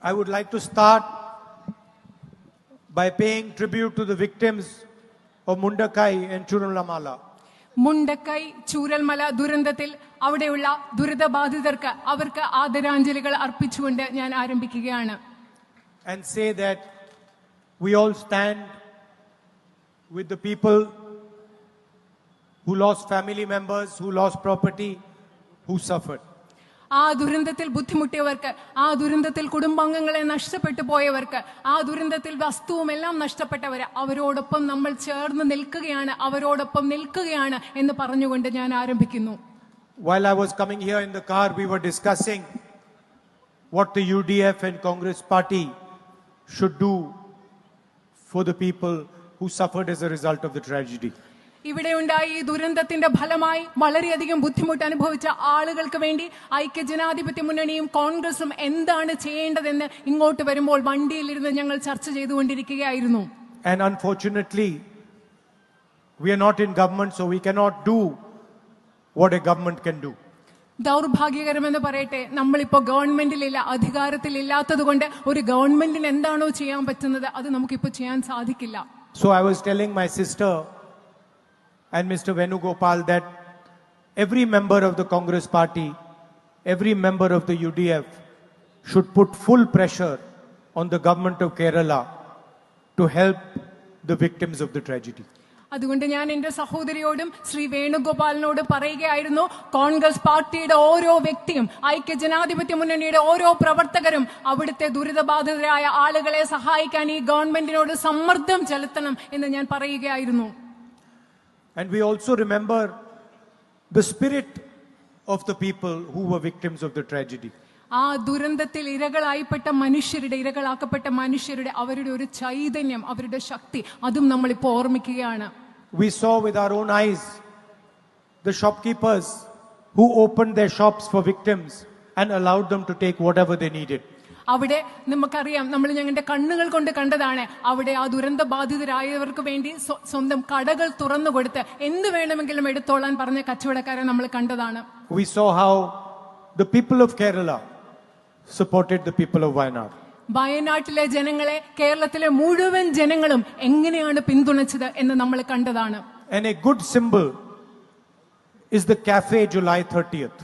I would like to start by paying tribute to the victims of Mundakai and Churalamala. Mundakkai Chooralmala ദുരന്തത്തിൽ അവിടെയുള്ള ദുരിതബാധിതർക്ക് അവർക്ക് ആദരാഞ്ജലികൾ അർപ്പിച്ചുകൊണ്ട് ഞാൻ ആരംഭിക്കുകയാണ്. And say that we all stand with the people who lost family members, who lost property, who suffered. ആ ദുരന്തത്തിൽ ബുദ്ധിമുട്ടിയവർക്ക്, ആ ദുരന്തത്തിൽ കുടുംബാംഗങ്ങളെ നഷ്ടപ്പെട്ടു പോയവർക്ക്, ആ ദുരന്തത്തിൽ വസ്തുവും എല്ലാം നഷ്ടപ്പെട്ടവര്, അവരോടൊപ്പം നമ്മൾ ചേർന്ന് നിൽക്കുകയാണ്, അവരോടൊപ്പം നിൽക്കുകയാണ് എന്ന് പറഞ്ഞുകൊണ്ട് ഞാൻ ആരംഭിക്കുന്നു. While I was coming here in the car, we were discussing what the UDF and Congress party should do for the people who suffered as a result of the tragedy. ഇവിടെ ഉണ്ടായി ഈ ദുരന്തത്തിന്റെ ഫലമായി വളരെയധികം ബുദ്ധിമുട്ട് അനുഭവിച്ച ആളുകൾക്ക് വേണ്ടി ഐക്യജനാധിപത്യ മുന്നണിയും കോൺഗ്രസും എന്താണ് ചെയ്യേണ്ടതെന്ന് ഇങ്ങോട്ട് വരുമ്പോൾ വണ്ടിയിലിരുന്ന് ഞങ്ങൾ ചർച്ച ചെയ്തുകൊണ്ടിരിക്കുകയായിരുന്നു. And unfortunately, we are not in government, so we cannot do what a government can do. ദൗർഭാഗ്യകരമെന്ന് പറയട്ടെ, നമ്മളിപ്പോ ഗവൺമെന്റിലില്ല, അധികാരത്തിൽ കൊണ്ട് ഒരു ഗവൺമെന്റിന് എന്താണോ ചെയ്യാൻ പറ്റുന്നത് അത് നമുക്കിപ്പോ ചെയ്യാൻ സാധിക്കില്ല. So I was telling my sister and Mr. Venugopal that every member of the Congress party, every member of the UDF should put full pressure on the government of Kerala to help the victims of the tragedy. അതുകൊണ്ട് ഞാൻ എന്റെ സഹോദരിയോടും ശ്രീ വേണുഗോപാലിനോട് പറയുകയായിരുന്നു, കോൺഗ്രസ് പാർട്ടിയുടെ ഓരോ വ്യക്തിയും ഐക്യജനാധിപത്യ മുന്നണിയുടെ ഓരോ പ്രവർത്തകരും അവിടുത്തെ ദുരിതബാധിതരായ ആളുകളെ സഹായിക്കാൻ ഈ ഗവൺമെന്റിനോട് സമ്മർദ്ദം ചെലുത്തണം എന്ന് ഞാൻ പറയുകയായിരുന്നു. And we also remember the spirit of the people who were victims of the tragedy. ആ ദുരന്തത്തിൽ ഇരകളാക്കപ്പെട്ട മനുഷ്യരുടെ അവരുടെ ഒരു ചൈതന്യം, അവരുടെ ശക്തി, അതും നമ്മൾ ഇപ്പോൾ ഓർമ്മിക്കുകയാണ്. We saw with our own eyes the shopkeepers who opened their shops for victims and allowed them to take whatever they needed. അവിടെ നമുക്കറിയാം, നമ്മൾ ഞങ്ങളുടെ കണ്ണുകൾ കൊണ്ട് കണ്ടതാണ്, അവിടെ ആ ദുരന്ത ബാധിതരായവർക്ക് വേണ്ടി സ്വന്തം കടകൾ തുറന്നു കൊടുത്ത് എന്ത് വേണമെങ്കിലും എടുത്തോളാൻ പറഞ്ഞ കച്ചവടക്കാരെ നമ്മൾ കണ്ടതാണ്. We saw how the people of Kerala supported the people of Wayanad. വയനാട്ടിലെ ജനങ്ങളെ കേരളത്തിലെ മുഴുവൻ ജനങ്ങളും എങ്ങനെയാണ് പിന്തുണച്ചത് എന്ന് നമ്മൾ കണ്ടതാണ്. And a good symbol is the Cafe July 30th.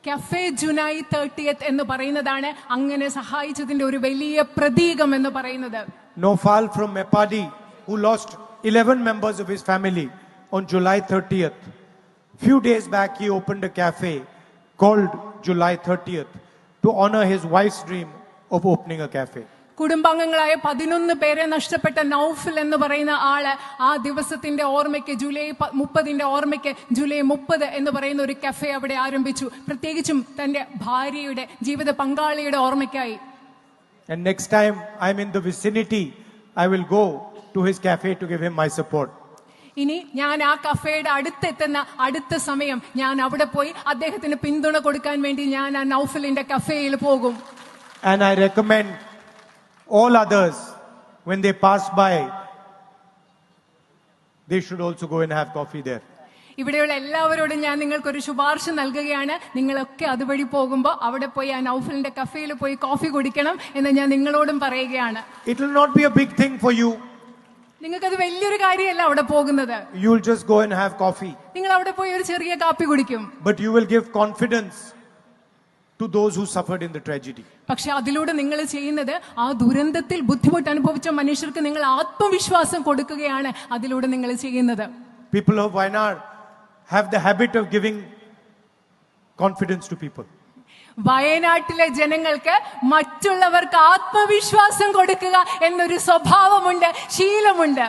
Cafe July 30th എന്ന് പറയുന്നതാണ് അങ്ങനെ സഹായിച്ചതിന്റെ ഒരു വലിയ പ്രതീകം എന്ന് പറയുന്നത്. Nofal from Mepadi, who lost 11 members of his family on July 30th. Few days back he opened a cafe called July 30th to honor his wife's dream of opening a cafe. കുടുംബാംഗങ്ങളായ 11 പേരെ നഷ്ടപ്പെട്ട നൗഫൽ എന്ന് പറയുന്ന ആള് ആ ദിവസത്തിന്റെ ഓർമ്മയ്ക്ക്, July 30ന്റെ ഓർമ്മയ്ക്ക് July 30 എന്ന് പറയുന്ന ഒരു കഫേ അവിടെ ആരംഭിച്ചു, പ്രത്യേകിച്ചും തന്റെ ഭാര്യയുടെ ജീവിത പങ്കാളിയുടെ ഓർമ്മയ്ക്കായി. And next time I'm in the vicinity, I will go to his cafe to give him my support. ഇനി ഞാൻ ആ കഫേയുടെ അടുത്ത സമയം ഞാൻ അവിടെ പോയി അദ്ദേഹത്തിന് പിന്തുണ കൊടുക്കാൻ വേണ്ടി ഞാൻ ആ നൗഫലിന്റെ കഫേയിൽ പോകും. And I recommend all others, when they pass by, they should also go and have coffee there. ഇവിടെയുള്ള എല്ലാവരോടും ഞാൻ നിങ്ങൾക്കൊരു ശുപാർശ നൽകുകയാണ്, നിങ്ങളൊക്കെ അതുവഴി പോകുമ്പോൾ അവിടെ പോയി ആ നൗഫലിന്റെ കഫേയിൽ പോയി കോഫി കുടിക്കണം എന്ന് ഞാൻ നിങ്ങളോടും പറയുകയാണ്. It will not be a big thing for you. നിങ്ങൾക്കത് വലിയൊരു കാര്യമല്ല അവിടെ പോകുന്നത്. You will just go and have coffee. നിങ്ങൾ അവിടെ പോയി ഒരു ചെറിയ കാപ്പി കുടിക്കും. But you will give confidence to those who suffered in the tragedy. പക്ഷെ അതിലൂടെ നിങ്ങൾ ചെയ്യുന്നത് ആ ദുരന്തത്തിൽ ബുദ്ധിമുട്ട് അനുഭവിച്ച മനുഷ്യർക്ക് നിങ്ങൾ ആത്മവിശ്വാസം കൊടുക്കുകയാണ് അതിലൂടെ നിങ്ങൾ ചെയ്യുന്നത്. People of Wayanad have the habit of giving confidence to people. വയനാട്ടിലെ ജനങ്ങൾക്ക് മറ്റുള്ളവർക്ക് ആത്മവിശ്വാസം കൊടുക്കുക എന്നൊരു സ്വഭാവമുണ്ട്, ശീലമുണ്ട്.